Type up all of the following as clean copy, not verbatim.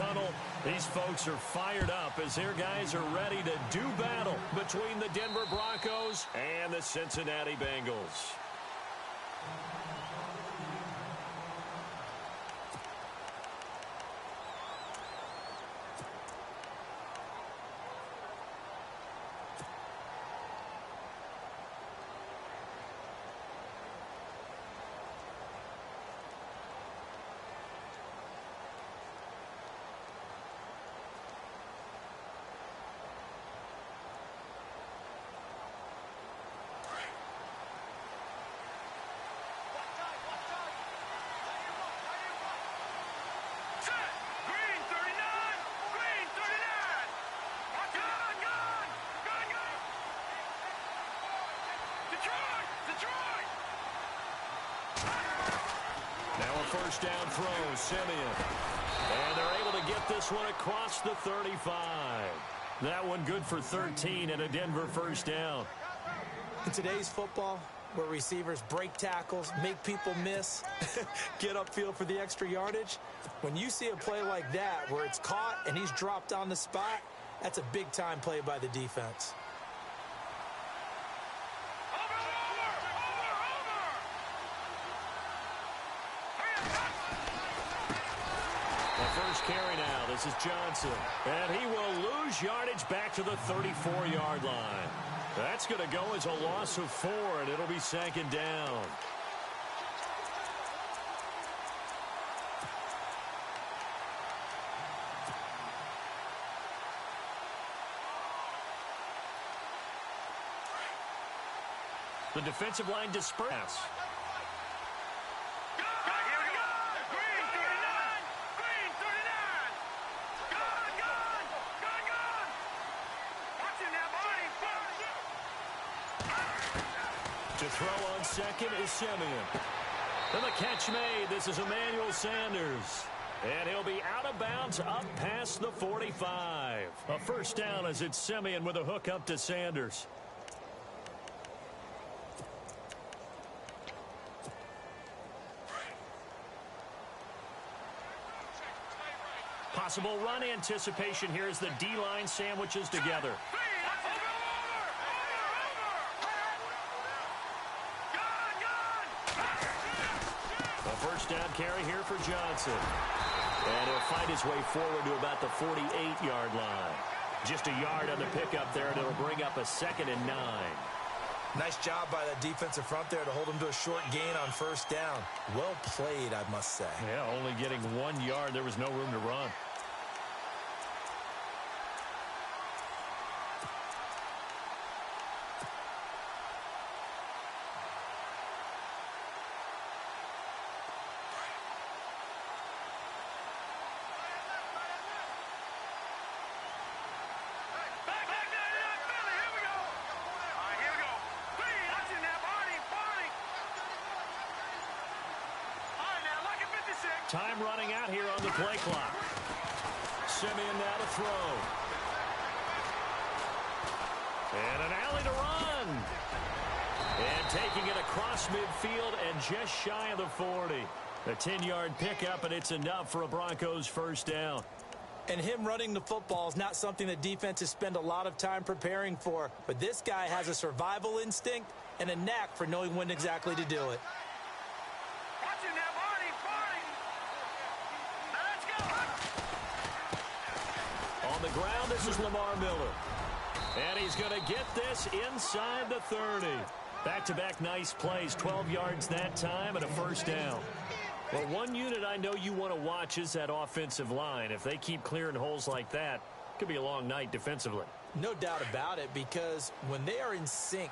tunnel. These folks are fired up as their guys are ready to do battle between the Denver Broncos and the Cincinnati Bengals. First down throw, Simeon. And they're able to get this one across the 35. That one good for 13 and a Denver first down. In today's football, where receivers break tackles, make people miss, get upfield for the extra yardage, when you see a play like that where it's caught and he's dropped on the spot, that's a big-time play by the defense. First carry now. This is Johnson. And he will lose yardage back to the 34-yard line. That's going to go as a loss of 4, and it'll be second down. The defensive line dispersed. To throw on second is Simeon. And the catch made. This is Emmanuel Sanders. And he'll be out of bounds up past the 45. A first down as it's Simeon with a hook up to Sanders. Possible run anticipation here as the D-line sandwiches together. First down carry here for Johnson. And he'll find his way forward to about the 48-yard line. Just a yard on the pickup there, and it'll bring up a 2nd and 9. Nice job by the defensive front there to hold him to a short gain on first down. Well played, I must say. Yeah, only getting 1 yard. There was no room to run. Time running out here on the play clock. Simeon now to throw. And an alley to run. And taking it across midfield and just shy of the 40. A 10-yard pickup, and it's enough for a Broncos first down. And him running the football is not something that defenses spend a lot of time preparing for. But this guy has a survival instinct and a knack for knowing when exactly to do it. On the ground, this is Lamar Miller. And he's going to get this inside the 30. Back-to-back nice plays, 12 yards that time and a first down. Well, one unit I know you want to watch is that offensive line. If they keep clearing holes like that, it could be a long night defensively. No doubt about it, because when they are in sync,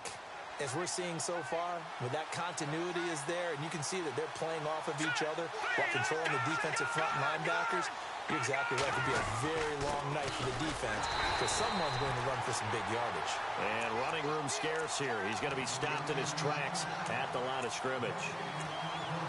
as we're seeing so far, when that continuity is there, and you can see that they're playing off of each other while controlling the defensive front linebackers, you're exactly right. It could be a very long night for the defense because someone's going to run for some big yardage. And running room scarce here. He's going to be stopped in his tracks at the line of scrimmage.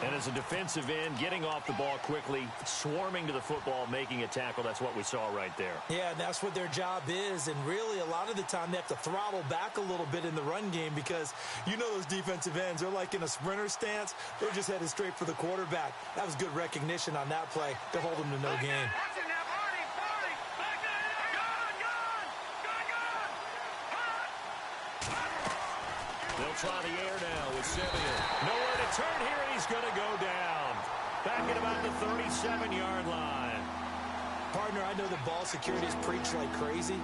And as a defensive end, getting off the ball quickly, swarming to the football, making a tackle, that's what we saw right there. Yeah, and that's what their job is. And really, a lot of the time, they have to throttle back a little bit in the run game because you know those defensive ends, they're like in a sprinter stance. They're just headed straight for the quarterback. That was good recognition on that play to hold them to no gain. They'll try the air now with Simeon. Nowhere to turn here, and he's going to go down. Back at about the 37-yard line. Partner, I know that ball security is preached like crazy,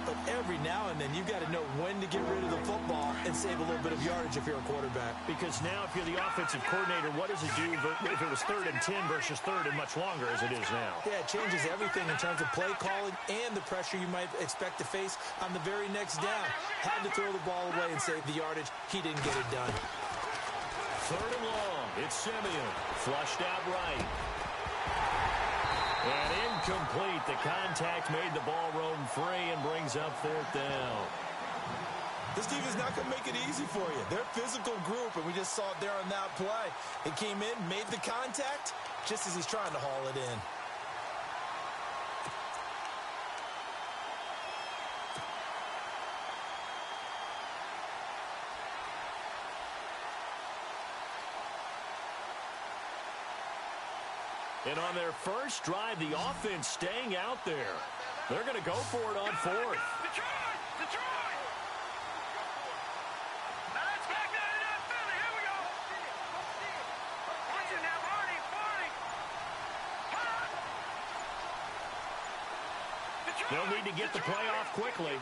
but every now and then you've got to know when to get rid of the football and save a little bit of yardage if you're a quarterback. Because now if you're the offensive coordinator, what does it do if it was 3rd and 10 versus 3rd and much longer as it is now? Yeah, it changes everything in terms of play calling and the pressure you might expect to face on the very next down. Had to throw the ball away and save the yardage. He didn't get it done. 3rd and long. It's Simeon. Flushed out right. And incomplete. The contact made the ball roam free and brings up 4th down. This team is not going to make it easy for you. They're a physical group, and we just saw it there on that play. It came in, made the contact, just as he's trying to haul it in. And on their first drive, the offense staying out there. They're going to go for it on 4th. Detroit! Now let's back that it up, Philly. Here we go. Watch it now, Barney. They'll need to get the play off quickly.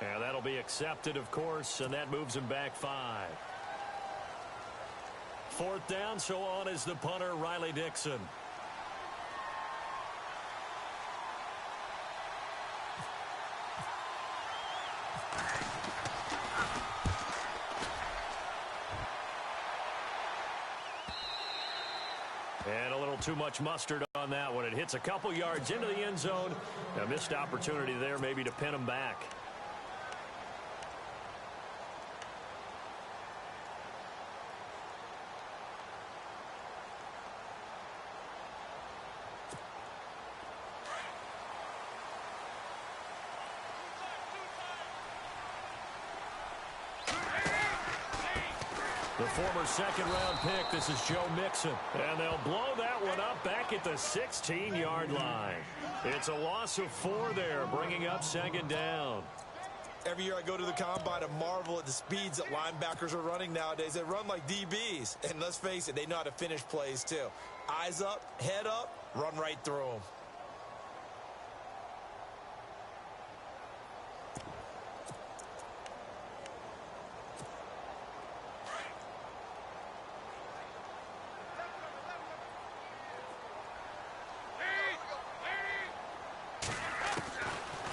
Yeah, that'll be accepted, of course, and that moves him back 5. 4th down, so on is the punter, Riley Dixon. And a little too much mustard on that one. It hits a couple yards into the end zone. A missed opportunity there maybe to pin him back. The former second-round pick, this is Joe Mixon. And they'll blow that one up back at the 16-yard line. It's a loss of 4 there, bringing up 2nd down. Every year I go to the combine, I marvel at the speeds that linebackers are running nowadays. They run like DBs. And let's face it, they know how to finish plays too. Eyes up, head up, run right through them.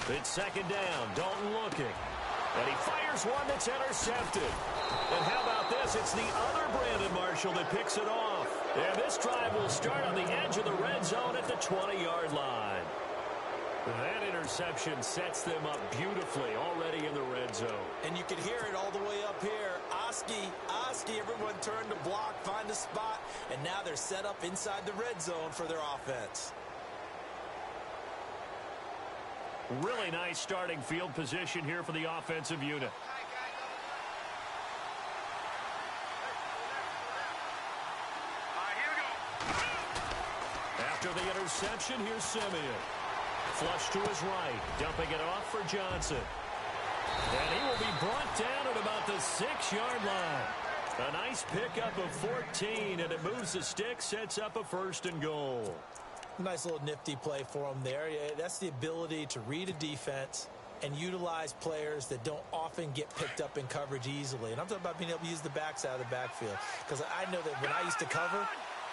It's 2nd down. Dalton looking. And he fires one that's intercepted. And how about this? It's the other Brandon Marshall that picks it off. And this drive will start on the edge of the red zone at the 20-yard line. That interception sets them up beautifully already in the red zone. And you can hear it all the way up here. Oski, everyone turned to block, find a spot, and now they're set up inside the red zone for their offense. Really nice starting field position here for the offensive unit. After the interception, here's Simeon. Flush to his right, dumping it off for Johnson. And he will be brought down at about the 6-yard line. A nice pickup of 14, and it moves the stick, sets up a 1st and goal. Nice little nifty play for him there. That's the ability to read a defense and utilize players that don't often get picked up in coverage easily. And I'm talking about being able to use the backs out of the backfield. Because I know that when I used to cover,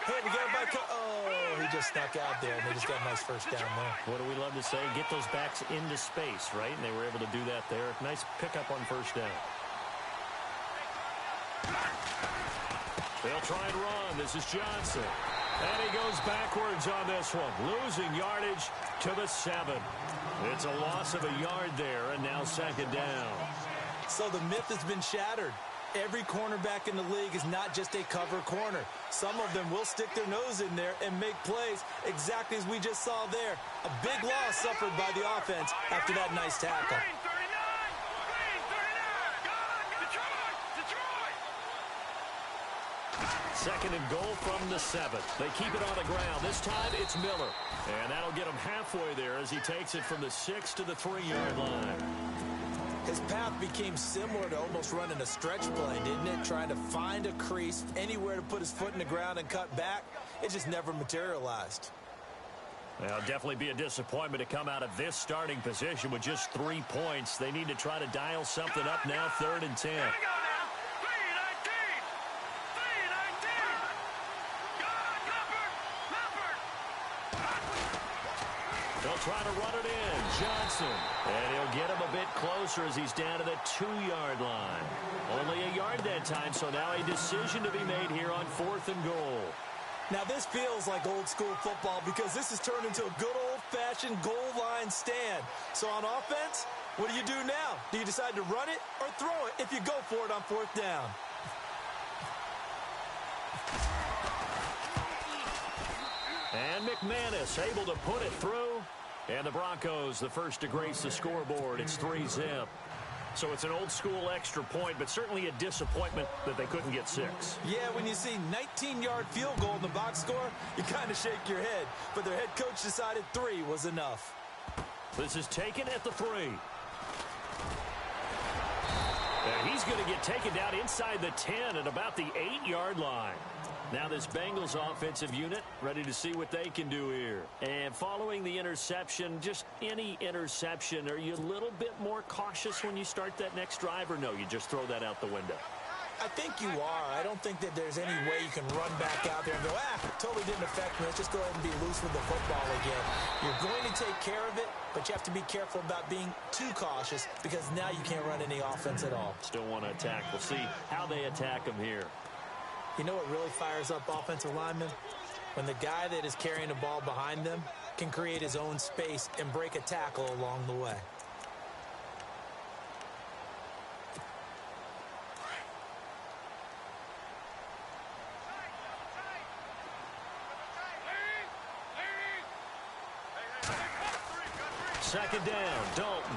hey, we got a back. Oh, he just snuck out there, and they just got a nice 1st down there. What do we love to say? Get those backs into space, right? And they were able to do that there. Nice pickup on 1st down. They'll try and run. This is Johnson. And he goes backwards on this one, losing yardage to the 7. It's a loss of a yard there, and now 2nd down. So the myth has been shattered. Every cornerback in the league is not just a cover corner. Some of them will stick their nose in there and make plays exactly as we just saw there. A big loss suffered by the offense after that nice tackle. Green 39! Green 39! Detroit! Second and goal from the 7. They keep it on the ground. This time it's Miller. And that'll get him halfway there as he takes it from the 6 to the 3-yard line. His path became similar to almost running a stretch play, didn't it? Trying to find a crease, anywhere to put his foot in the ground and cut back. It just never materialized. Well, definitely be a disappointment to come out of this starting position with just 3 points. They need to try to dial something up now, 3rd and 10. Here we go now. 3-19. 3-19. Go on, Leopard. They'll try to run it in. Johnson. And he'll get him a bit closer as he's down to the 2-yard line. Only a yard that time, so now a decision to be made here on 4th and goal. Now, this feels like old-school football because this has turned into a good old-fashioned goal line stand. So on offense, what do you do now? Do you decide to run it or throw it if you go for it on 4th down? And McManus able to put it through. And the Broncos, the first to grace the scoreboard. It's 3-zip. So it's an old-school extra point, but certainly a disappointment that they couldn't get 6. Yeah, when you see 19-yard field goal in the box score, you kind of shake your head. But their head coach decided 3 was enough. This is taken at the 3. And he's going to get taken down inside the 10 at about the 8-yard line. Now this Bengals offensive unit ready to see what they can do here. And following the interception, just any interception, are you a little bit more cautious when you start that next drive, or no, you just throw that out the window? I think you are. I don't think that there's any way you can run back out there and go, totally didn't affect me. Let's just go ahead and be loose with the football again. You're going to take care of it, but you have to be careful about being too cautious because now you can't run any offense at all. Still want to attack. We'll see how they attack them here. You know what really fires up offensive linemen? When the guy that is carrying the ball behind them can create his own space and break a tackle along the way. Second down, Dalton.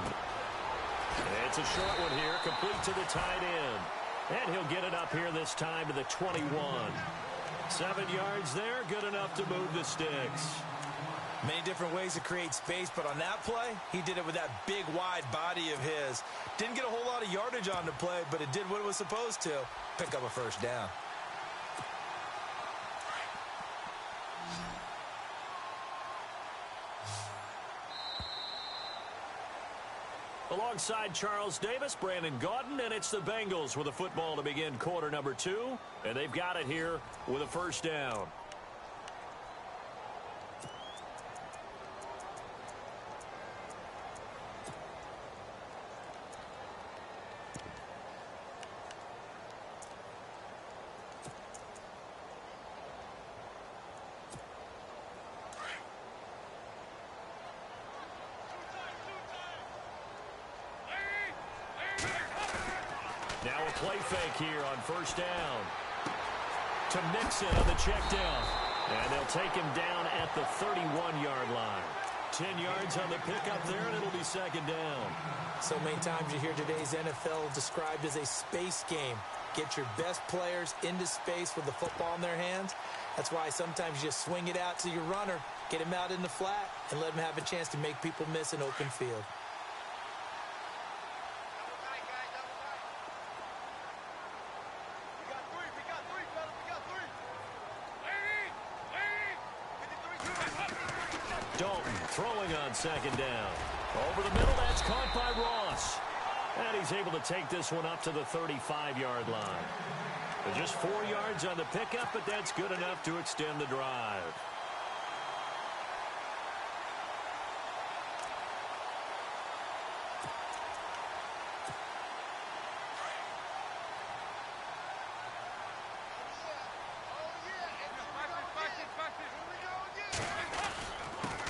It's a short one here, complete to the tight end. And he'll get it up here this time to the 21. 7 yards there, good enough to move the sticks. Many different ways to create space, but on that play, he did it with that big, wide body of his. Didn't get a whole lot of yardage on the play, but it did what it was supposed to, pick up a first down. Alongside Charles Davis, Brandon Gaudin, and it's the Bengals with a football to begin quarter number 2. And they've got it here with a first down. Now a play fake here on first down. To Mixon on the check down. And they'll take him down at the 31-yard line. 10 yards on the pickup there, and it'll be second down. So many times you hear today's NFL described as a space game. Get your best players into space with the football in their hands. That's why sometimes you just swing it out to your runner, get him out in the flat, and let him have a chance to make people miss an open field. Dalton throwing on second down. Over the middle, that's caught by Ross. And he's able to take this one up to the 35-yard line. But just 4 yards on the pickup, but that's good enough to extend the drive.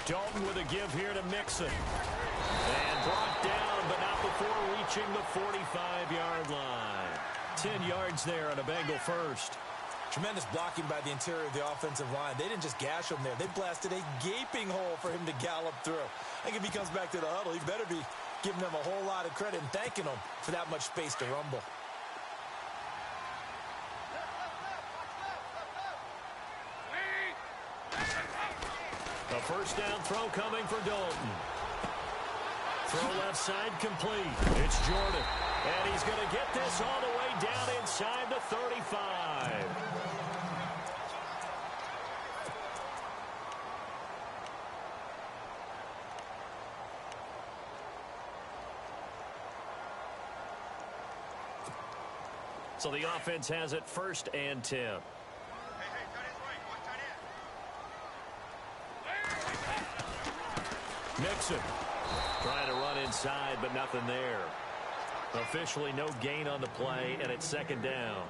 Dalton with a give here to Mixon. And brought down, but not before reaching the 45-yard line. 10 yards there on a Bengal first. Tremendous blocking by the interior of the offensive line. They didn't just gash him there. They blasted a gaping hole for him to gallop through. I think if he comes back to the huddle, he better be giving them a whole lot of credit and thanking them for that much space to rumble. A first down throw coming for Dalton. Throw left side complete. It's Jordan. And he's going to get this all the way down inside the 35. So the offense has it 1st and 10. Mixon trying to run inside, but nothing there. Officially no gain on the play, and it's 2nd down.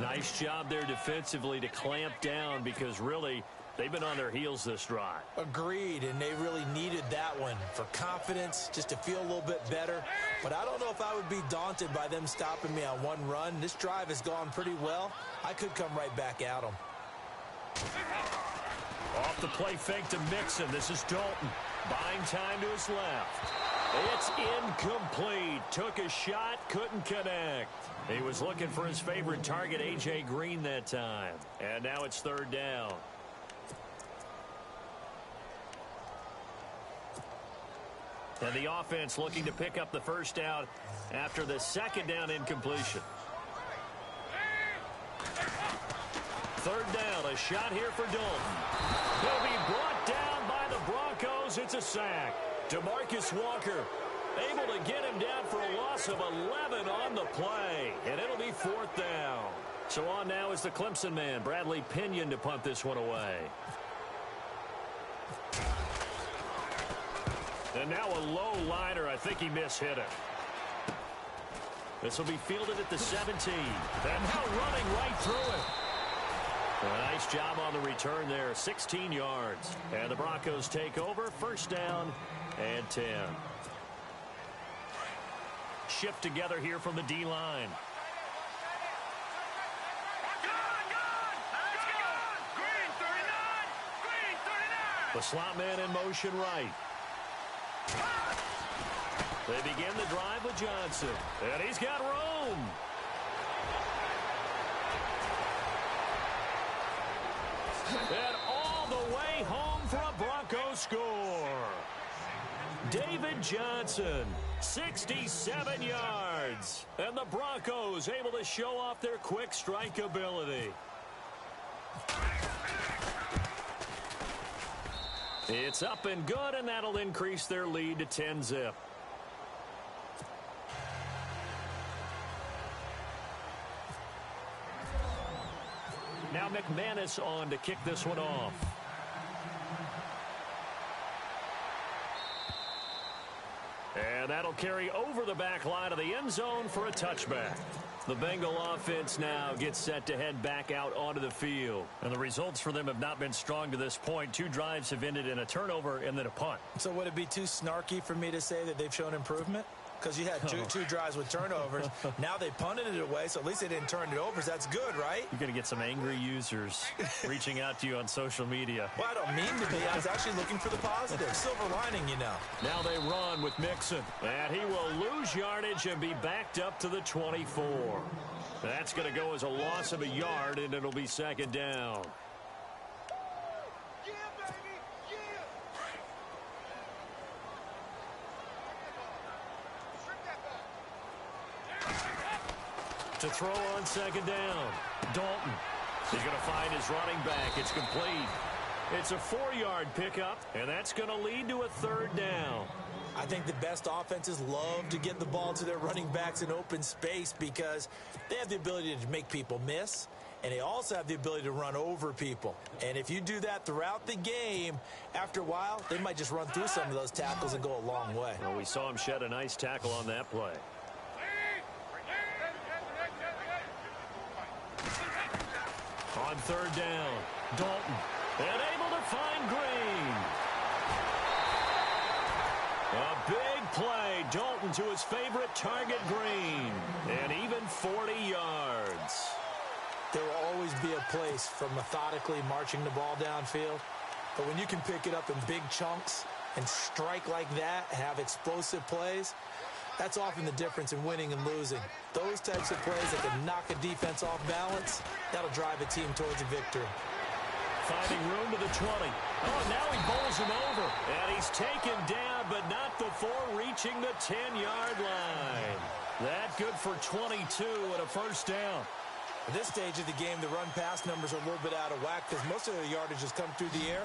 Nice job there defensively to clamp down because really they've been on their heels this drive. Agreed, and they really needed that one for confidence, just to feel a little bit better. But I don't know if I would be daunted by them stopping me on one run. This drive has gone pretty well. I could come right back at them. Off the play fake to Mixon. This is Dalton. Buying time to his left. It's incomplete. Took a shot, couldn't connect. He was looking for his favorite target, A.J. Green, that time. And now it's 3rd down. And the offense looking to pick up the first down after the 2nd down incompletion. 3rd down, a shot here for Dalton. He'll be brought down by the Broncos. It's a sack. DeMarcus Walker able to get him down for a loss of 11 on the play. And it'll be 4th down. So on now is the Clemson man, Bradley Pinion, to punt this one away. And now a low liner. I think he mishit it. This will be fielded at the 17. And now running right through it. A nice job on the return there. 16 yards. And the Broncos take over. 1st down and 10. Shift together here from the D-line. The slot man in motion right. They begin the drive with Johnson. And he's got room. And all the way home for a Broncos score. David Johnson, 67 yards. And the Broncos able to show off their quick strike ability. It's up and good, and that'll increase their lead to 10-zip. Now McManus on to kick this one off. And that'll carry over the back line of the end zone for a touchback. The Bengal offense now gets set to head back out onto the field. And the results for them have not been strong to this point. 2 drives have ended in a turnover and then a punt. So would it be too snarky for me to say that they've shown improvement? Because you had two drives with turnovers. Now they punted it away, so at least they didn't turn it over. So that's good, right? You're going to get some angry users reaching out to you on social media. Well, I don't mean to be. I was actually looking for the positive. Silver lining, you know. Now they run with Mixon. And he will lose yardage and be backed up to the 24. That's going to go as a loss of a yard, and it'll be 2nd down. To throw on 2nd down. Dalton. He's going to find his running back. It's complete. It's a 4-yard pickup, and that's going to lead to a 3rd down. I think the best offenses love to get the ball to their running backs in open space because they have the ability to make people miss, and they also have the ability to run over people. And if you do that throughout the game, after a while, they might just run through some of those tackles and go a long way. Well, we saw him shed a nice tackle on that play. On 3rd down, Dalton, and able to find Green. A big play, Dalton to his favorite target, Green, and even 40 yards. There will always be a place for methodically marching the ball downfield, but when you can pick it up in big chunks and strike like that, have explosive plays, that's often the difference in winning and losing. Those types of plays that can knock a defense off balance, that'll drive a team towards a victory. finding room to the 20. Oh, now he bowls him over. And he's taken down, but not before reaching the 10-yard line. That good for 22 and a first down. At this stage of the game, the run-pass numbers are a little bit out of whack because most of the yardage has come through the air.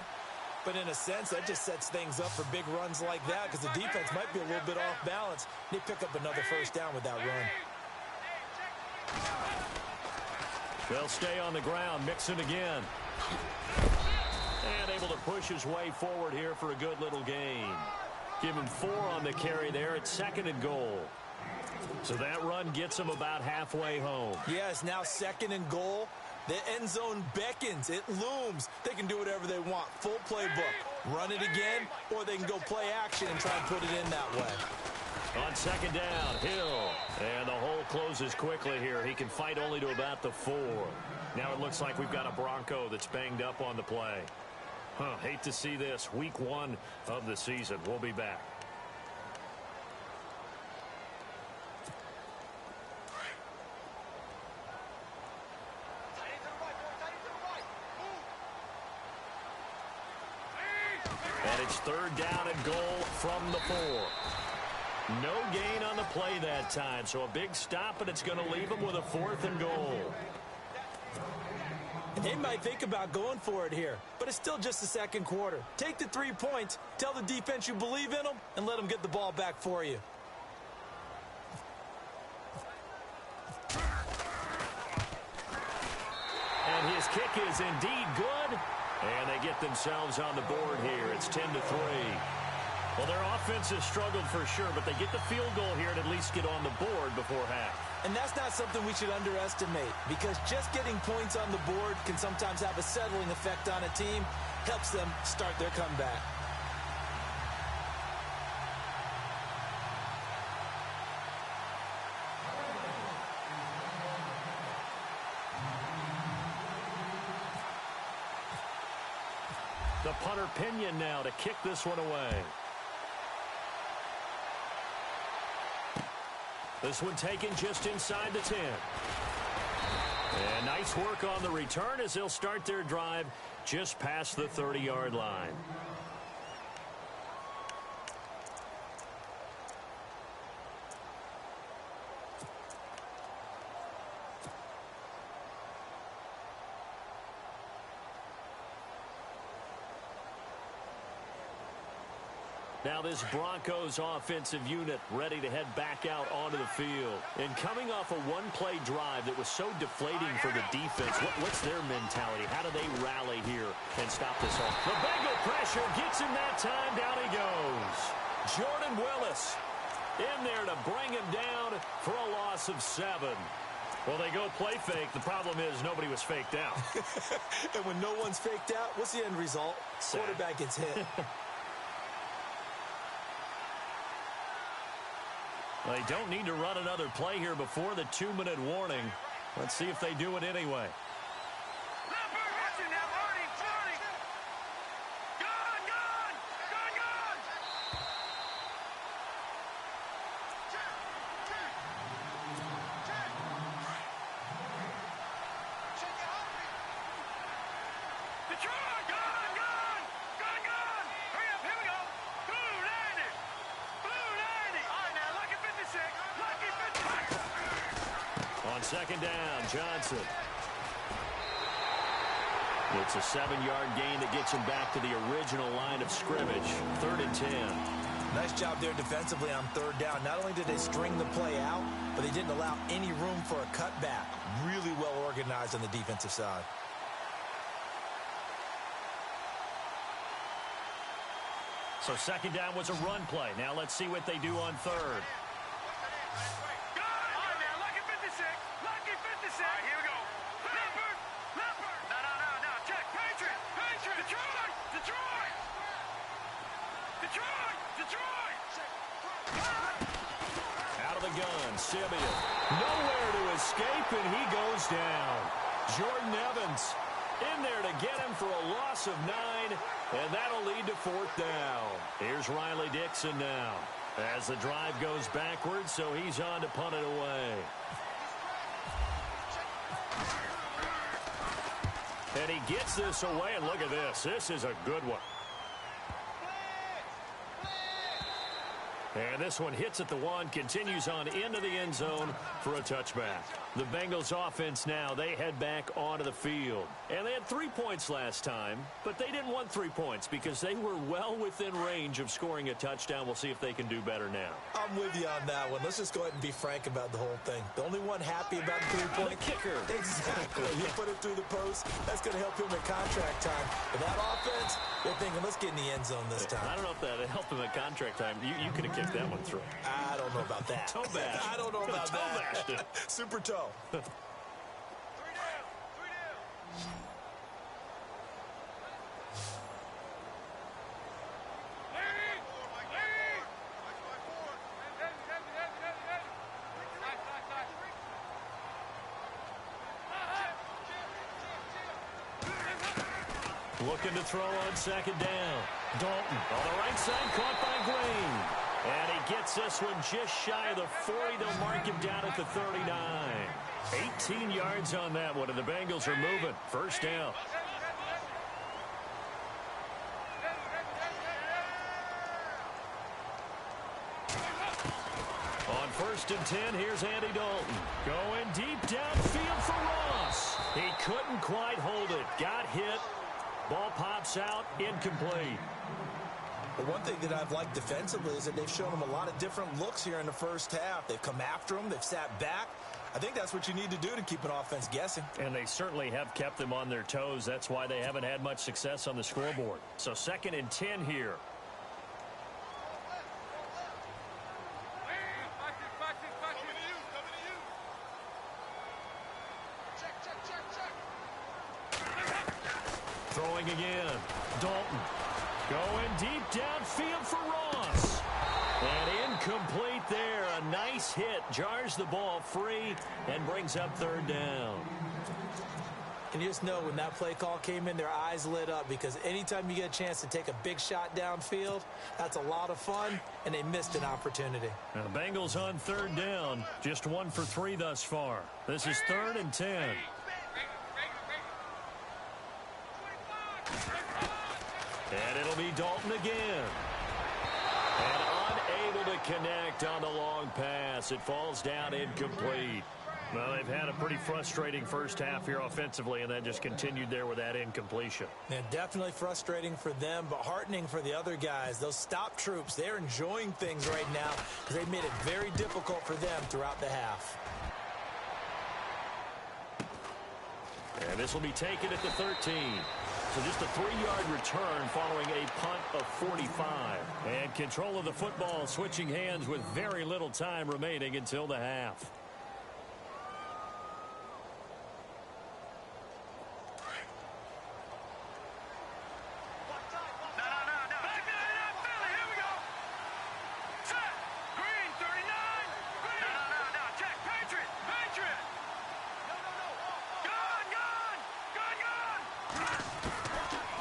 But in a sense, that just sets things up for big runs like that because the defense might be a little bit off balance. They pick up another first down with that run. They'll stay on the ground, mixing again. And able to push his way forward here for a good little gain. Give him 4 on the carry there at 2nd and goal. So that run gets him about halfway home. Yeah, it's now 2nd and goal. The end zone beckons. It looms. They can do whatever they want. Full playbook. Run it again, or they can go play action and try and put it in that way. On 2nd down, Hill. And the hole closes quickly here. He can fight only to about the 4. Now it looks like we've got a Bronco that's banged up on the play. Hate to see this. Week 1 of the season. We'll be back. And it's 3rd down and goal from the 4. No gain on the play that time, so a big stop, and it's going to leave them with a 4th and goal. They might think about going for it here, but it's still just the 2nd quarter. Take the 3 points, tell the defense you believe in them, and let them get the ball back for you. And his kick is indeed good. And they get themselves on the board here. It's 10-3. Well, their offense has struggled for sure, but they get the field goal here and at least get on the board before half. And that's not something we should underestimate, because just getting points on the board can sometimes have a settling effect on a team. Helps them start their comeback. The punter Pinion now to kick this one away. This one taken just inside the 10. And nice work on the return as they'll start their drive just past the 30-yard line. Now this Broncos offensive unit ready to head back out onto the field. And coming off a one-play drive that was so deflating for the defense, what's their mentality? How do they rally here and stop this off? The Bengal pressure gets him that time. Down he goes. Jordan Willis in there to bring him down for a loss of 7. Well, they go play fake. The problem is nobody was faked out. And when no one's faked out, what's the end result? Quarterback gets hit. They don't need to run another play here before the 2-minute warning. Let's see if they do it anyway. On 2nd down, Johnson. It's a 7-yard gain that gets him back to the original line of scrimmage. 3rd and 10. Nice job there defensively on 3rd down. Not only did they string the play out, but they didn't allow any room for a cutback. Really well organized on the defensive side. So 2nd down was a run play. Now let's see what they do on 3rd. Out of the gun, Simeon. Nowhere to escape, and he goes down. Jordan Evans in there to get him for a loss of 9, and that'll lead to 4th down. Here's Riley Dixon now as the drive goes backwards, so he's on to punt it away. And he gets this away, and look at this. This is a good one. And this one hits at the one, continues on into the end zone for a touchback. The Bengals offense now, they head back onto the field. And they had 3 points last time, but they didn't want 3 points because they were well within range of scoring a touchdown. We'll see if they can do better now. I'm with you on that one. Let's just go ahead and be frank about the whole thing. The only one happy about the 3-point kicker. Exactly. You put it through the post. That's going to help him at contract time. But that offense, they're thinking, let's get in the end zone this time. I don't know if that helped him at contract time. You could have kicked that one through. I don't know about that. Toe bash. I don't know about toe that. Bashed it. Super toe. 3 down. 3 down. Looking to throw on second down. Dalton on the right side, caught by Green. And he gets this one just shy of the 40. They'll mark him down at the 39. 18 yards on that one, and the Bengals are moving. First down. On 1st and 10, here's Andy Dalton. Going deep downfield for Ross. He couldn't quite hold it. Got hit. Ball pops out, incomplete. But one thing that I've liked defensively is that they've shown him a lot of different looks here in the first half. They've come after him. They've sat back. I think that's what you need to do to keep an offense guessing. And they certainly have kept them on their toes. That's why they haven't had much success on the scoreboard. So 2nd and 10 here. Throwing again. Dalton. Going deep downfield for Ross. And incomplete there. A nice hit. Jars the ball free and brings up 3rd down. And you just know when that play call came in, their eyes lit up because anytime you get a chance to take a big shot downfield, that's a lot of fun, and they missed an opportunity. Now, the Bengals on 3rd down. Just 1 for 3 thus far. This is 3rd and 10. And it'll be Dalton again. And unable to connect on the long pass. It falls down incomplete. Well, they've had a pretty frustrating first half here offensively, and then just continued there with that incompletion. Yeah, definitely frustrating for them, but heartening for the other guys. Those stop troops, they're enjoying things right now because they've made it very difficult for them throughout the half. And this will be taken at the 13. So just a 3-yard return following a punt of 45. And control of the football switching hands with very little time remaining until the half.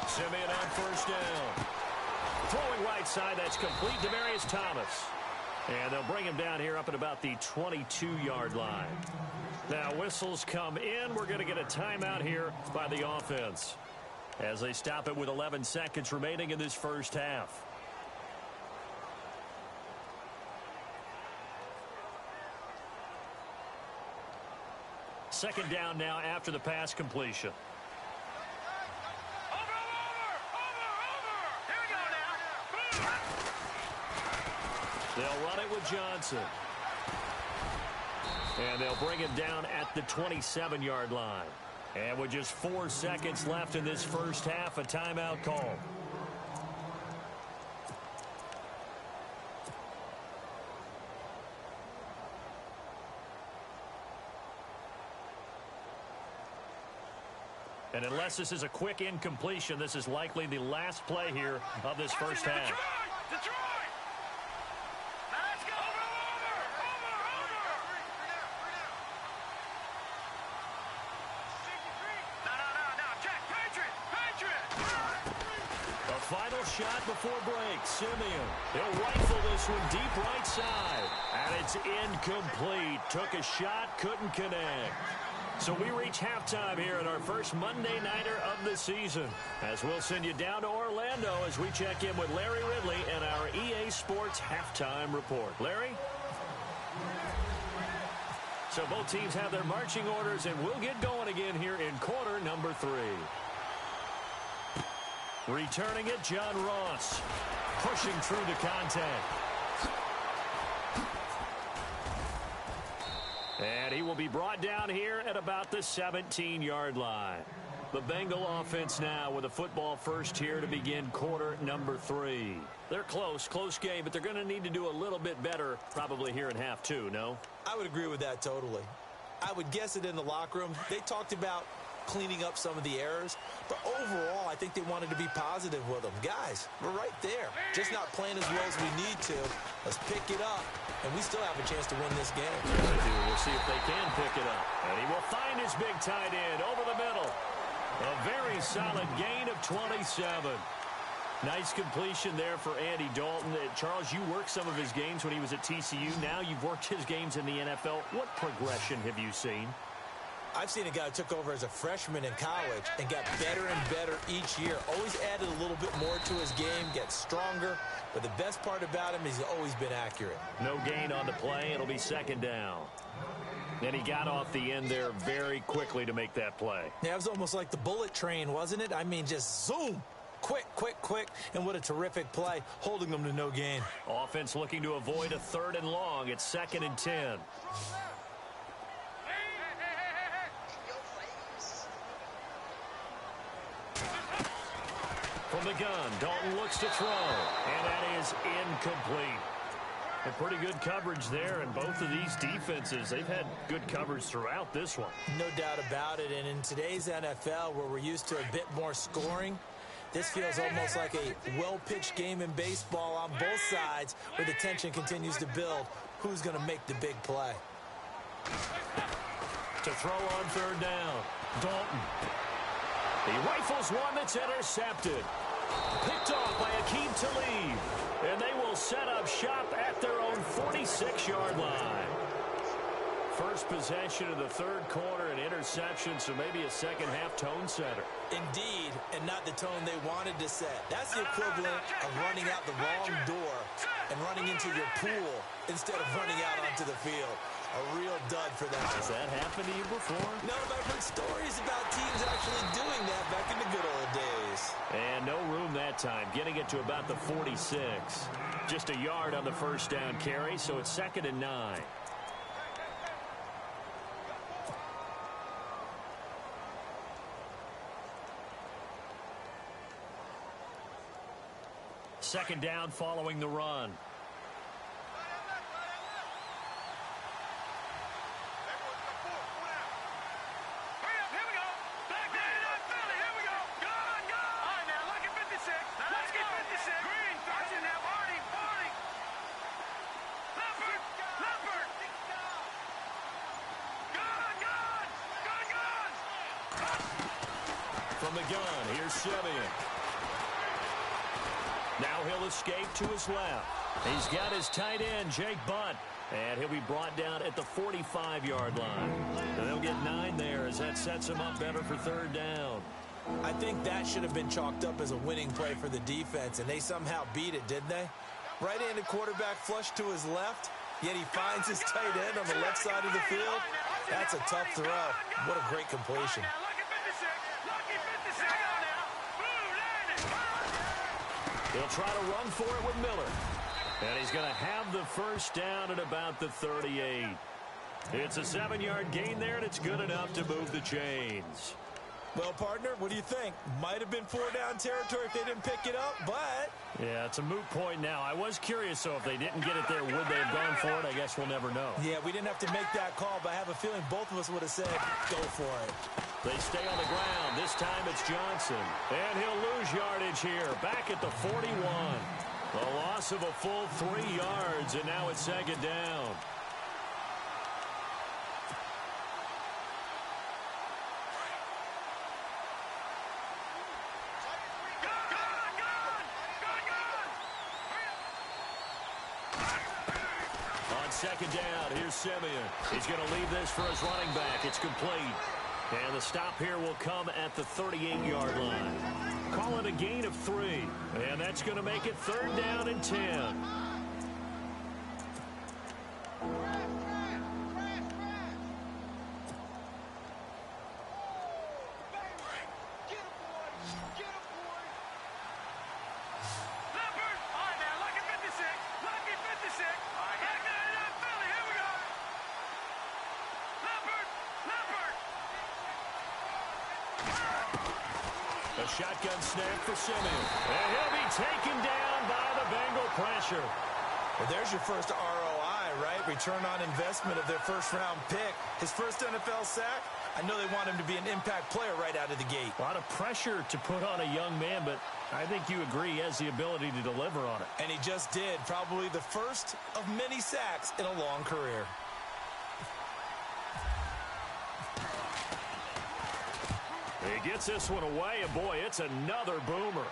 Simeon on 1st down. Throwing right side, that's complete to Demarius Thomas. And they'll bring him down here up at about the 22-yard line. Now whistles come in. We're going to get a timeout here by the offense as they stop it with 11 seconds remaining in this first half. Second down now after the pass completion. They'll run it with Johnson. And they'll bring him down at the 27-yard line. And with just 4 seconds left in this first half, a timeout call. And unless this is a quick incompletion, this is likely the last play here of this first half. Detroit! Now let's go! No, Jack, Patriot! A final shot before break. Simeon, he'll rifle this one deep right side. And it's incomplete. Took a shot, couldn't connect. So we reach halftime here at our first Monday Nighter of the season, as we'll send you down to Orlando as we check in with Larry Ridley and our EA Sports Halftime Report. Larry? So both teams have their marching orders, and we'll get going again here in quarter number 3. Returning it, John Ross, pushing through the contact. And he will be brought down here at about the 17-yard line. The Bengal offense now with a football first here to begin quarter number 3. They're close game, but they're going to need to do a little bit better probably here in half 2, no? I would agree with that totally. I would guess it in the locker room. They talked about cleaning up some of the errors, but overall, I think they wanted to be positive with them. Guys, we're right there. Just not playing as well as we need to. Let's pick it up, and we still have a chance to win this game. Yes, they do. We'll see if they can pick it up. And he will find his big tight end over the middle. A very solid gain of 27. Nice completion there for Andy Dalton. Charles, you worked some of his games when he was at TCU. Now you've worked his games in the NFL. What progression have you seen? I've seen a guy who took over as a freshman in college and got better and better each year. Always added a little bit more to his game, gets stronger. But the best part about him is he's always been accurate. No gain on the play. It'll be second down. And he got off the end there very quickly to make that play. Yeah, it was almost like the bullet train, wasn't it? I mean, just zoom. Quick. And what a terrific play, holding them to no gain. Offense looking to avoid a 3rd and long. It's 2nd and 10. From the gun, Dalton looks to throw, and that is incomplete. A pretty good coverage there, and both of these defenses, they've had good coverage throughout this one. No doubt about it, and in today's NFL, where we're used to a bit more scoring, this feels almost like a well-pitched game in baseball on both sides, where the tension continues to build. Who's going to make the big play? To throw on 3rd down, Dalton. He rifles one that's intercepted. Picked off by Akeem Talib. And they will set up shop at their own 46-yard line. First possession of the 3rd quarter, an interception, so maybe a second-half tone setter. Indeed, and not the tone they wanted to set. That's the equivalent of running out the wrong door and running into your pool instead of running out onto the field. A real dud for them. Has that happened to you before? No, but I've heard stories about teams actually doing that back in the good old days. And no room that time, getting it to about the 46. Just a yard on the first down carry, so it's 2nd and 9. Second down following the run. From the gun, here's Simeon. Now he'll escape to his left. He's got his tight end, Jake Butt. And he'll be brought down at the 45-yard line. And they'll get 9 there as that sets him up better for 3rd down. I think that should have been chalked up as a winning play for the defense, and they somehow beat it, didn't they? Right-handed quarterback flushed to his left, yet he finds his tight end on the left side of the field. That's a tough throw. What a great completion. He'll try to run for it with Miller. And he's going to have the first down at about the 38. It's a 7-yard gain there, and it's good enough to move the chains. Well, partner, what do you think? Might have been 4-down territory if they didn't pick it up, but... Yeah, it's a moot point now. I was curious, so if they didn't get it there, would they have gone for it? I guess we'll never know. Yeah, we didn't have to make that call, but I have a feeling both of us would have said, go for it. They stay on the ground. This time it's Johnson. And he'll lose yardage here. Back at the 41. A loss of a full 3 yards, and now it's 2nd down. second down. Here's Simeon. He's going to leave this for his running back. It's complete. And the stop here will come at the 38-yard line. Call it a gain of 3. And that's going to make it 3rd down and 10. A shotgun snap for Simeon. And he'll be taken down by the Bengal pressure. Well, there's your first ROI, right? Return on investment of their first-round pick. His first NFL sack. I know they want him to be an impact player right out of the gate. A lot of pressure to put on a young man, but I think you agree he has the ability to deliver on it. And he just did. Probably the first of many sacks in a long career. He gets this one away, and boy, it's another boomer.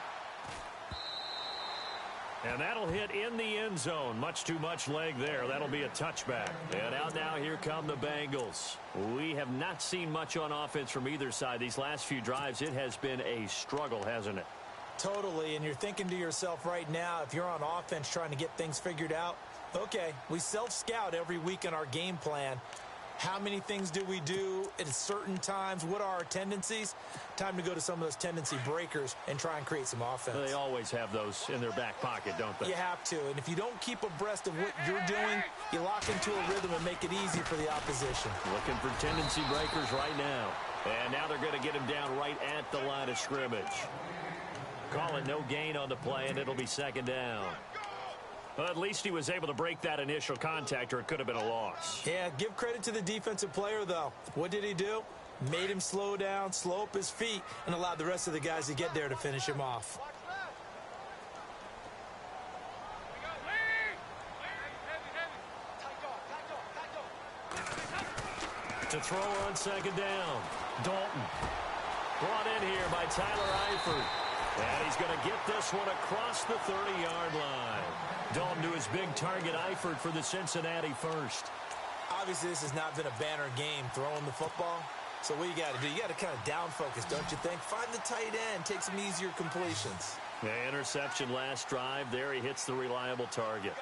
And that'll hit in the end zone. Much too much leg there. That'll be a touchback. And out now, here come the Bengals. We have not seen much on offense from either side. These last few drives, it has been a struggle, hasn't it? Totally, and you're thinking to yourself right now, if you're on offense trying to get things figured out, okay, we self-scout every week in our game plan. How many things do we do at certain times? What are our tendencies? Time to go to some of those tendency breakers and try and create some offense. They always have those in their back pocket, don't they? You have to. And if you don't keep abreast of what you're doing, you lock into a rhythm and make it easy for the opposition. Looking for tendency breakers right now. And now they're going to get him down right at the line of scrimmage. Call it no gain on the play, and it'll be second down. Well, at least he was able to break that initial contact, or it could have been a loss. Yeah, give credit to the defensive player, though. What did he do? Made him slow down, slow up his feet, and allowed the rest of the guys to get there to finish him off. To throw on second down. Dalton. Brought in here by Tyler Eifert. And he's going to get this one across the 30-yard line. Dalton to his big target, Eifert, for the Cincinnati first. Obviously, this has not been a banner game throwing the football. So what you got to do, you got to kind of down focus, don't you think? Find the tight end, take some easier completions. The interception last drive. There he hits the reliable target.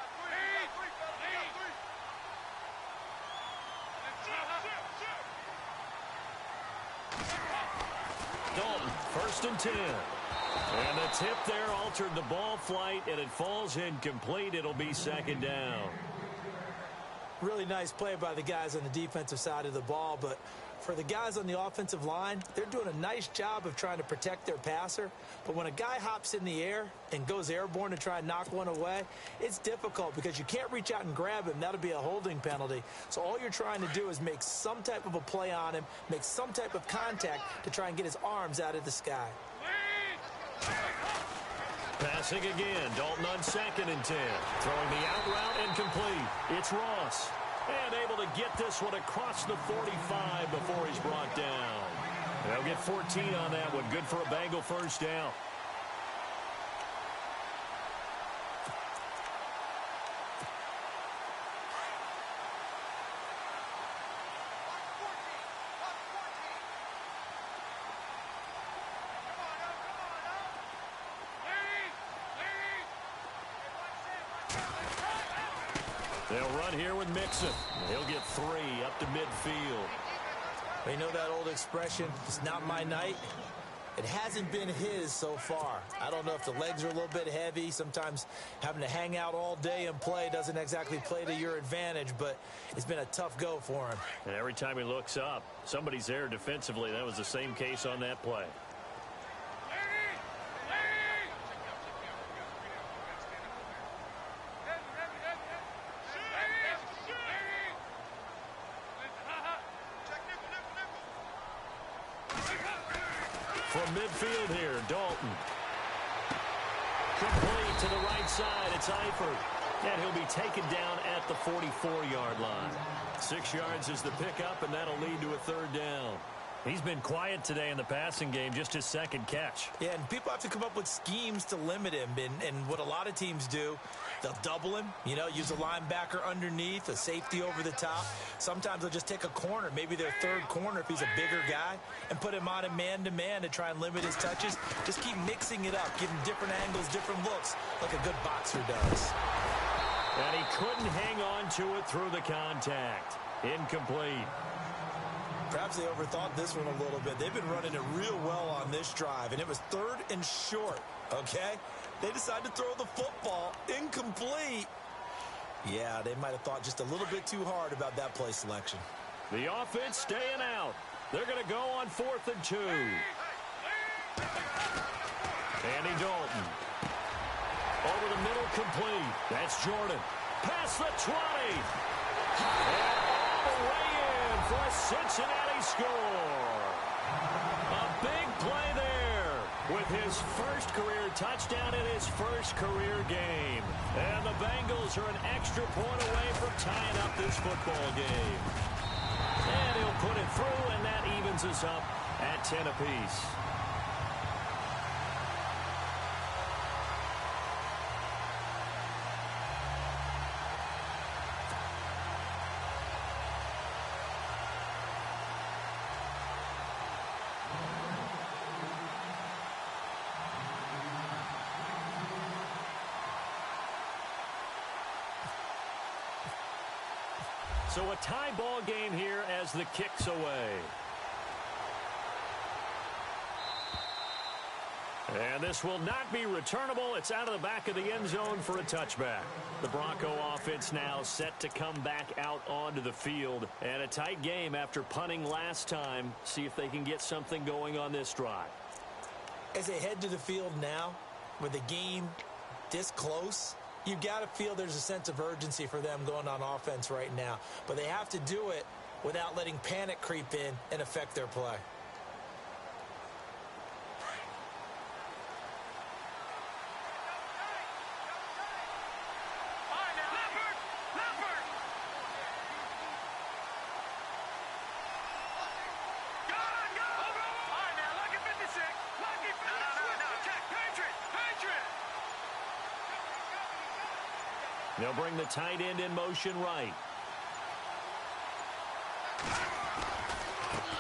Dalton, 1st and 10. And the tip there altered the ball flight, and it falls incomplete. It'll be second down. Really nice play by the guys on the defensive side of the ball, but for the guys on the offensive line, they're doing a nice job of trying to protect their passer. But when a guy hops in the air and goes airborne to try and knock one away, it's difficult because you can't reach out and grab him. That'll be a holding penalty. So all you're trying to do is make some type of a play on him, make some type of contact to try and get his arms out of the sky. Passing again. Dalton on 2nd and 10. Throwing the out route and complete. It's Ross. And able to get this one across the 45 before he's brought down. They'll get 14 on that one. Good for a Bengal first down. They'll run here with Mixon. He'll get 3 up to midfield. You know that old expression, it's not my night? It hasn't been his so far. I don't know if the legs are a little bit heavy. Sometimes having to hang out all day and play doesn't exactly play to your advantage, but it's been a tough go for him. And every time he looks up, somebody's there defensively. That was the same case on that play. From midfield here, Dalton. Complete to the right side. It's Eifert. And he'll be taken down at the 44-yard line. 6 yards is the pickup, and that'll lead to a 3rd down. He's been quiet today in the passing game, just his second catch. Yeah, and people have to come up with schemes to limit him. And what a lot of teams do, they'll double him, use a linebacker underneath, a safety over the top. Sometimes they'll just take a corner, maybe their third corner if he's a bigger guy, and put him on a man-to-man to try and limit his touches. Just keep mixing it up, give him different angles, different looks, like a good boxer does. And he couldn't hang on to it through the contact. Incomplete. Perhaps they overthought this one a little bit. They've been running it real well on this drive, and it was 3rd and short, okay? They decided to throw the football incomplete. Yeah, they might have thought just a little bit too hard about that play selection. The offense staying out. They're going to go on 4th and 2. Andy Dalton. Over the middle, complete. That's Jordan. Past the 20. And all the way in for a Cincinnati score. A big play there with his first career touchdown in his first career game. And the Bengals are an extra point away from tying up this football game. And he'll put it through, and that evens us up at 10 apiece. So a tie ball game here as the kick's away. And this will not be returnable. It's out of the back of the end zone for a touchback. The Bronco offense now set to come back out onto the field. And a tight game after punting last time. See if they can get something going on this drive. As they head to the field now, with the game this close, you got to feel there's a sense of urgency for them going on offense right now. But they have to do it without letting panic creep in and affect their play. They'll bring the tight end in motion right.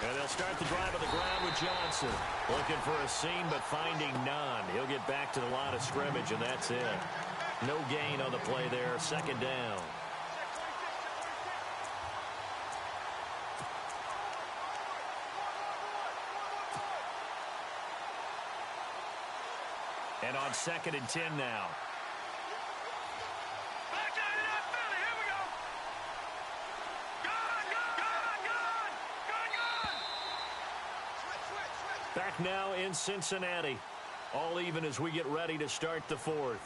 And they'll start the drive on the ground with Johnson. Looking for a seam, but finding none. He'll get back to the line of scrimmage, and that's it. No gain on the play there. 2nd down. And on 2nd and 10 now. Back now in Cincinnati. All even as we get ready to start the 4th.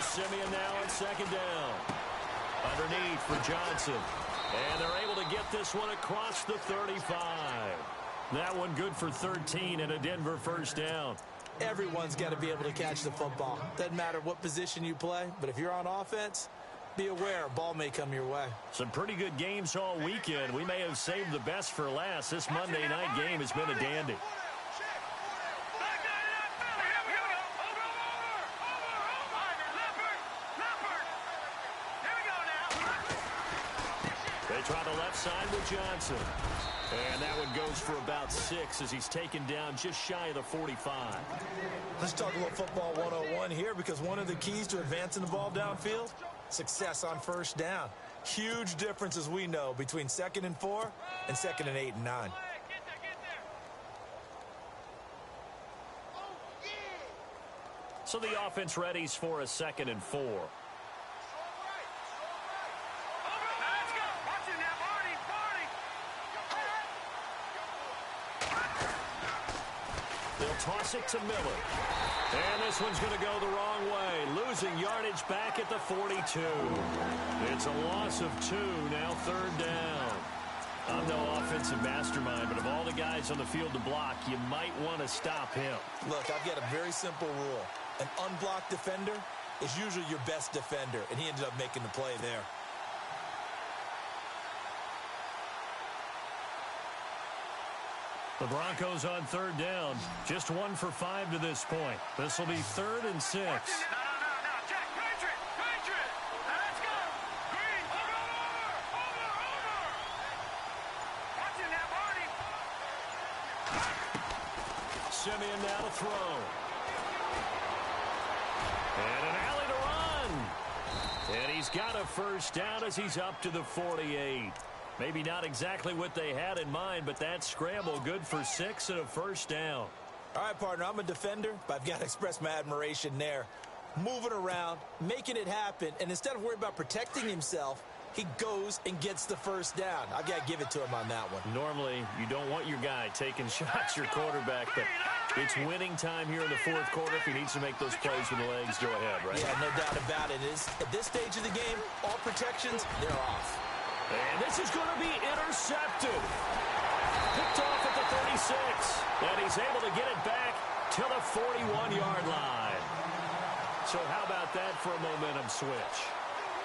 Simeon now on 2nd down. Underneath for Johnson. And they're able to get this one across the 35. That one good for 13 and a Denver 1st down. Everyone's got to be able to catch the football. Doesn't matter what position you play, but if you're on offense, be aware a ball may come your way. Some pretty good games all weekend. We may have saved the best for last. This Monday night game has been a dandy. They try the left side with Johnson. And that one goes for about 6 as he's taken down just shy of the 45. Let's talk a little football 101 here, because one of the keys to advancing the ball downfield, success on 1st down. Huge difference, as we know, between 2nd and 4 and 2nd and 8 and 9. So the offense readies for a 2nd and 4. toss it to Miller. And this one's going to go the wrong way. Losing yardage back at the 42. It's a loss of 2, now third down. I'm no offensive mastermind, but of all the guys on the field to block, you might want to stop him. Look, I've got a very simple rule. An unblocked defender is usually your best defender, and he ended up making the play there. The Broncos on third down. Just 1 for 5 to this point. This will be 3rd and 6. No, Jack, Patriot. Now let's go. Green, over. Watch it now, Barney. Simeon now to throw. And an alley to run. And he's got a first down as he's up to the 48. Maybe not exactly what they had in mind, but that scramble good for 6 and a first down. All right, partner, I'm a defender, but I've got to express my admiration there. Moving around, making it happen, and instead of worrying about protecting himself, he goes and gets the first down. I've got to give it to him on that one. Normally, you don't want your guy taking shots, your quarterback, but it's winning time here in the 4th quarter. If he needs to make those plays with the legs, go ahead, right? Yeah, no doubt about it. At this stage of the game, all protections, they're off. And this is going to be intercepted. Picked off at the 36. And he's able to get it back to the 41-yard line. So how about that for a momentum switch?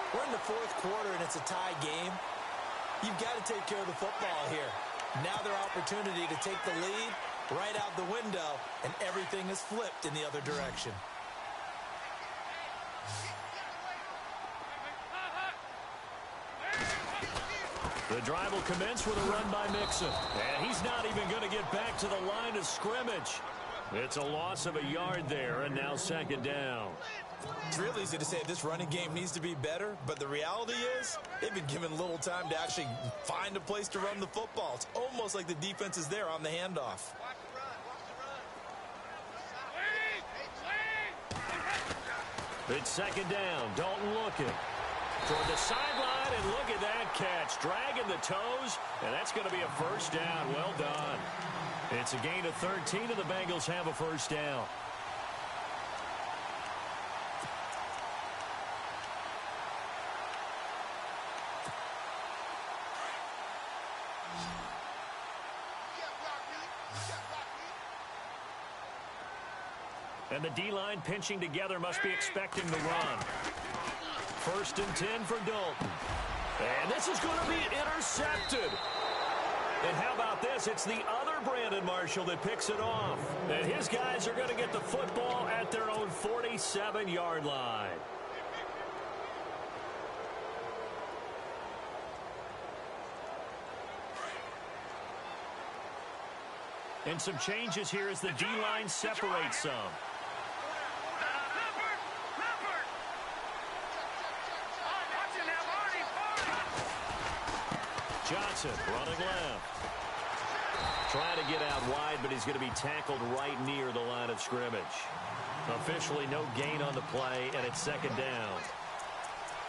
We're in the 4th quarter, and it's a tie game. You've got to take care of the football here. Now their opportunity to take the lead right out the window, and everything is flipped in the other direction. The drive will commence with a run by Mixon. And he's not even going to get back to the line of scrimmage. It's a loss of a yard there, and now 2nd down. It's real easy to say this running game needs to be better, but the reality is they've been given little time to actually find a place to run the football. It's almost like the defense is there on the handoff. It's 2nd down. Dalton looking toward the sideline, and look at that catch. Dragging the toes, and that's going to be a first down. Well done. It's a gain of 13, and the Bengals have a first down. And the D-line pinching together must be expecting the run. 1st and 10 for Dalton. And this is going to be intercepted. And how about this? It's the other Brandon Marshall that picks it off. And his guys are going to get the football at their own 47-yard line. And some changes here as the D-line separates some. Johnson running left. Trying to get out wide, but he's going to be tackled right near the line of scrimmage. Officially no gain on the play, and it's 2nd down.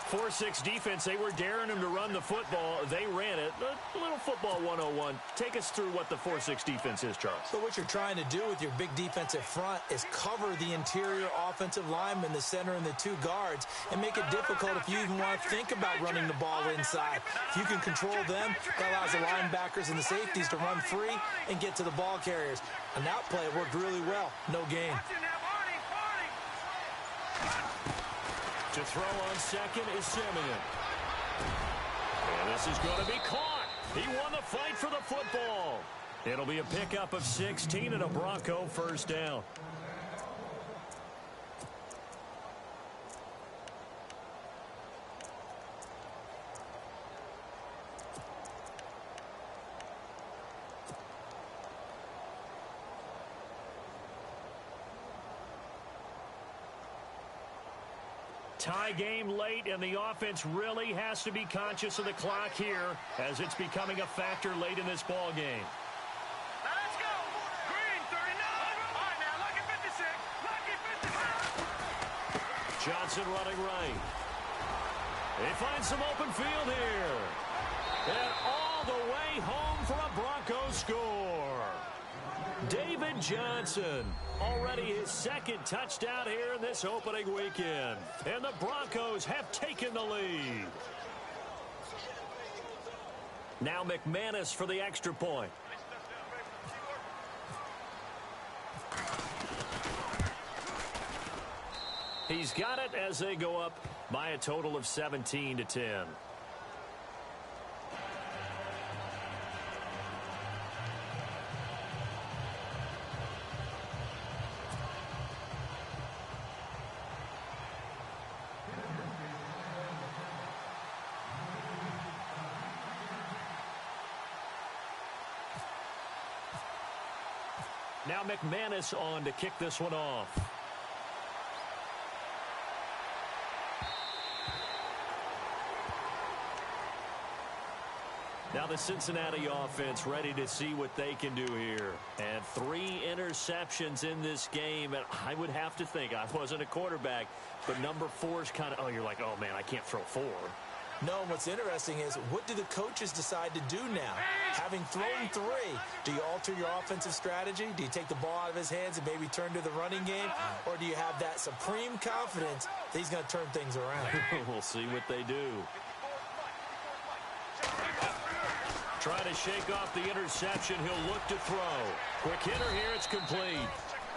4-6 defense, they were daring him to run the football. They ran it. A little football 101. Take us through what the 4-6 defense is, Charles. So what you're trying to do with your big defensive front is cover the interior offensive lineman, the center, and the 2 guards, and make it difficult if you even want to think about running the ball inside. If you can control them, that allows the linebackers and the safeties to run free and get to the ball carriers. And that play worked really well. No gain. To throw on 2nd is Simeon. And this is going to be caught. He won the fight for the football. It'll be a pickup of 16 and a Bronco first down. Tie game late, and the offense really has to be conscious of the clock here as it's becoming a factor late in this ball game. Let's go. Green, 39. All right, now, lucky 56. Lucky 56. Johnson running right. They find some open field here. And all the way home for a Broncos score. David Johnson, already his second touchdown here in this opening weekend. And the Broncos have taken the lead. Now McManus for the extra point. He's got it as they go up by a total of 17-10. Now McManus on to kick this one off. Now the Cincinnati offense ready to see what they can do here. And 3 interceptions in this game. And I would have to think, I wasn't a quarterback, but number 4 is kind of, oh, you're like, oh, man, I can't throw 4. No, what's interesting is, what do the coaches decide to do now? Having thrown 3, do you alter your offensive strategy? Do you take the ball out of his hands and maybe turn to the running game? Or do you have that supreme confidence that he's going to turn things around? We'll see what they do. Trying to shake off the interception. He'll look to throw. Quick hitter here. It's complete.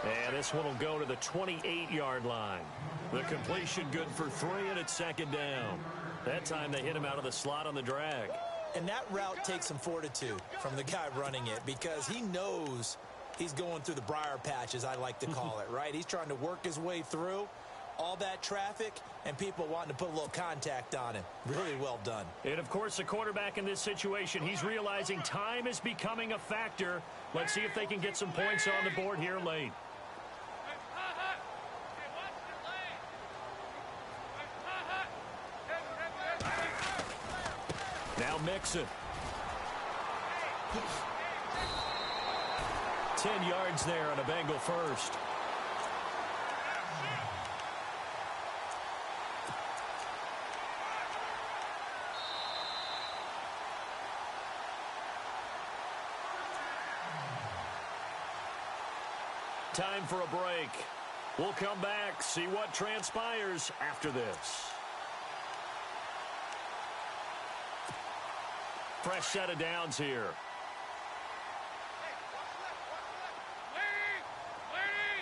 And this one will go to the 28-yard line. The completion good for 3, and it's second down. That time they hit him out of the slot on the drag. And that route takes some fortitude from the guy running it, because he knows he's going through the briar patch, as I like to call it, right? He's trying to work his way through all that traffic and people wanting to put a little contact on him. Really well done. And, of course, the quarterback in this situation, he's realizing time is becoming a factor. Let's see if they can get some points on the board here late. Now Mixon. 10 yards there on a Bengal first. Time for a break. We'll come back, see what transpires after this. Fresh set of downs here.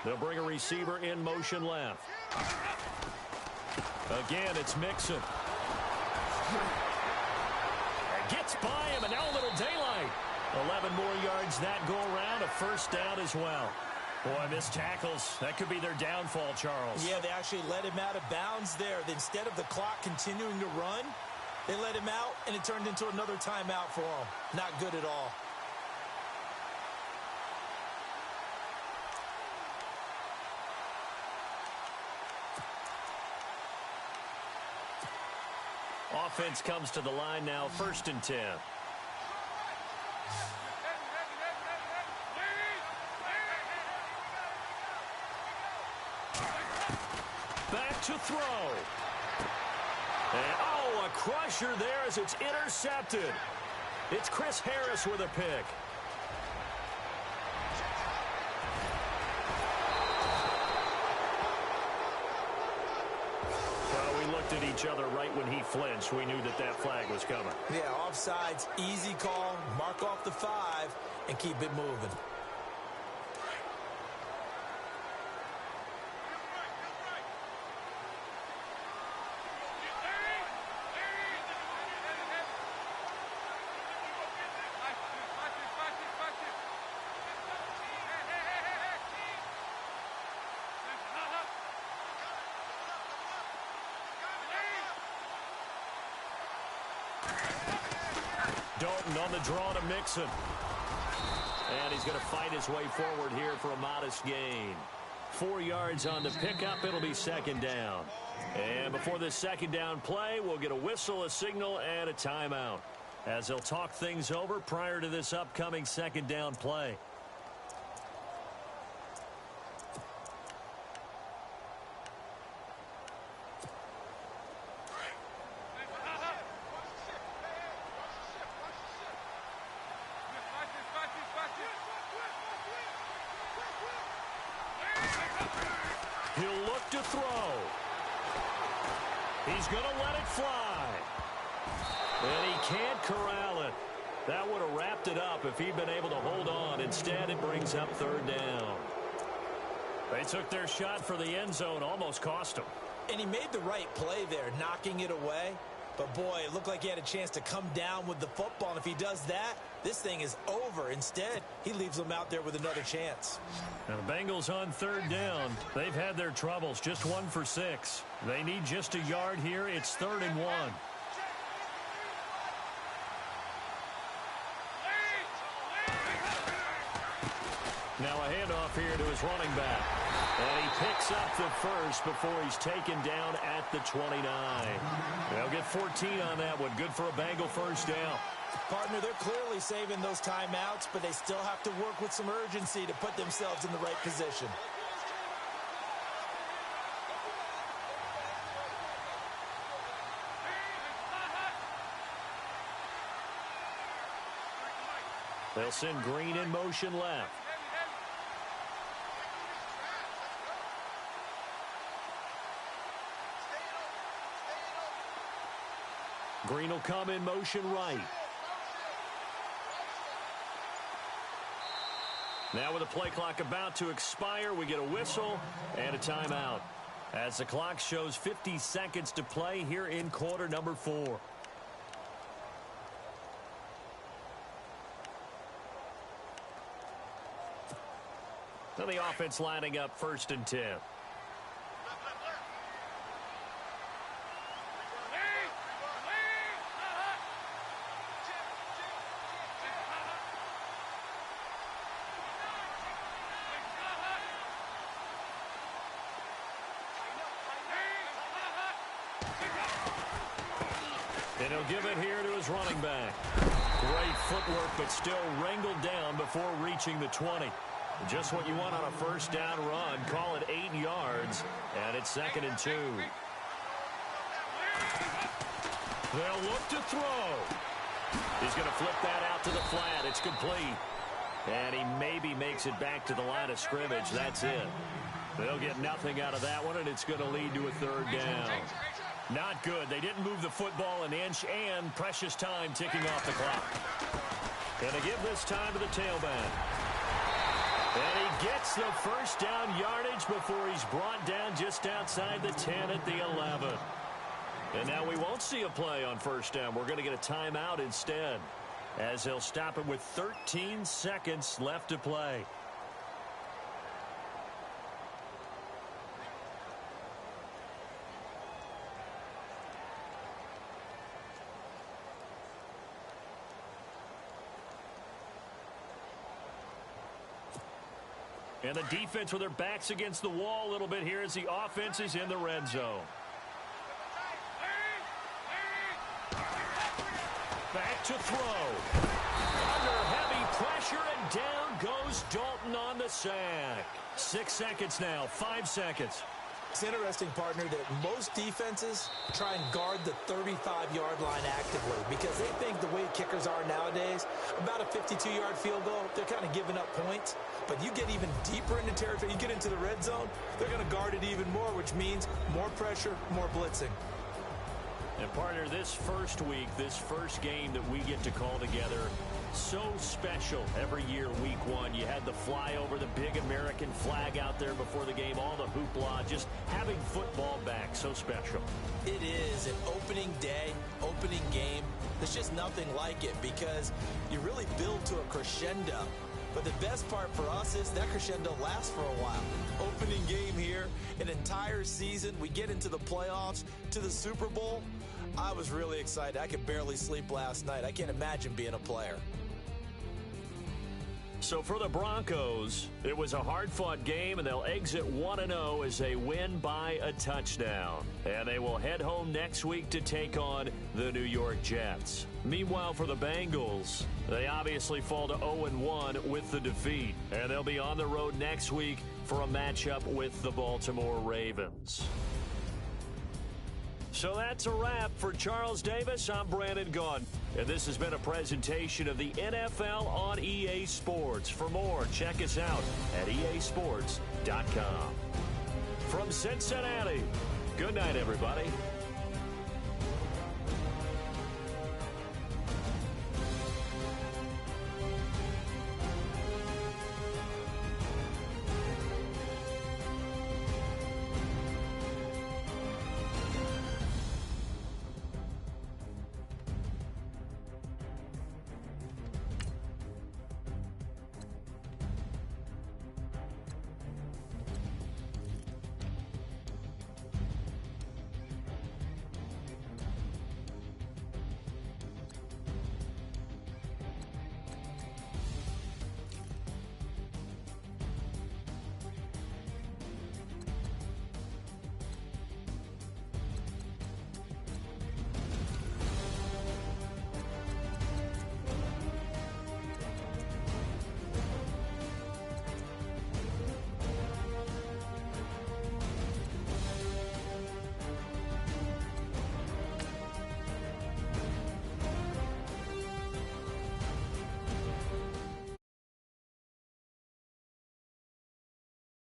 They'll bring a receiver in motion left. Again, it's Mixon. Gets by him, and now a little daylight. 11 more yards that go around, a first down as well. Boy, missed tackles. That could be their downfall, Charles. Yeah, they actually let him out of bounds there. Instead of the clock continuing to run, they let him out, and it turned into another timeout for him. Not good at all. Offense comes to the line now, 1st and 10. Back to throw. And, oh, a crusher there as it's intercepted. It's Chris Harris with a pick. Well, we looked at each other right when he flinched. We knew that that flag was coming. Yeah, offsides, easy call, mark off the 5, and keep it moving. Dalton on the draw to Mixon. And he's going to fight his way forward here for a modest gain. 4 yards on the pickup. It'll be second down. And before this second down play, we'll get a whistle, a signal, and a timeout, as they'll talk things over prior to this upcoming second down play. throw. He's going to let it fly. And he can't corral it. That would have wrapped it up if he'd been able to hold on. Instead, it brings up third down. They took their shot for the end zone, almost cost him. And he made the right play there, knocking it away. But, boy, it looked like he had a chance to come down with the football. And if he does that, this thing is over. Instead, he leaves them out there with another chance. Now the Bengals on third down. They've had their troubles, just 1 for 6. They need just a yard here. It's 3rd and 1. Now a handoff here to his running back. And he picks up the first before he's taken down at the 29. They'll get 14 on that one. Good for a Bengal first down. Partner, they're clearly saving those timeouts, but they still have to work with some urgency to put themselves in the right position. They'll send Green in motion left. Green will come in motion right. Now with the play clock about to expire, we get a whistle and a timeout. As the clock shows 50 seconds to play here in quarter number 4. So the offense lining up 1st and 10. And he'll give it here to his running back. Great footwork, but still wrangled down before reaching the 20. Just what you want on a first down run. Call it 8 yards, and it's 2nd and 2. They'll look to throw. He's going to flip that out to the flat. It's complete. And he maybe makes it back to the line of scrimmage. That's it. They'll get nothing out of that one, and it's going to lead to a 3rd down. Not good. They didn't move the football an inch, and precious time ticking off the clock. And they give this time to the tailback. And he gets the first down yardage before he's brought down just outside the 10 at the 11. And now we won't see a play on first down. We're going to get a timeout instead, as they'll stop it with 13 seconds left to play. And the defense with their backs against the wall a little bit here as the offense is in the red zone. Back to throw. Under heavy pressure, and down goes Dalton on the sack. 6 seconds now, 5 seconds. It's interesting, partner, that most defenses try and guard the 35-yard line actively because they think the way kickers are nowadays, about a 52-yard field goal, they're kind of giving up points. But you get even deeper into territory, you get into the red zone, they're going to guard it even more, which means more pressure, more blitzing. And, partner, this first week, this first game that we get to call together, so special every year, week 1. You had the flyover, the big American flag out there before the game, all the hoopla, just having football back, so special. It is an opening day, opening game. There's just nothing like it because you really build to a crescendo. But the best part for us is that crescendo lasts for a while. Opening game here, an entire season. We get into the playoffs, to the Super Bowl. I was really excited. I could barely sleep last night. I can't imagine being a player. So for the Broncos, it was a hard-fought game, and they'll exit 1-0 as they win by a touchdown. And they will head home next week to take on the New York Jets. Meanwhile, for the Bengals, they obviously fall to 0-1 with the defeat. And they'll be on the road next week for a matchup with the Baltimore Ravens. So that's a wrap. For Charles Davis, I'm Brandon Gaudin. And this has been a presentation of the NFL on EA Sports. For more, check us out at easports.com. from Cincinnati. Good night, everybody.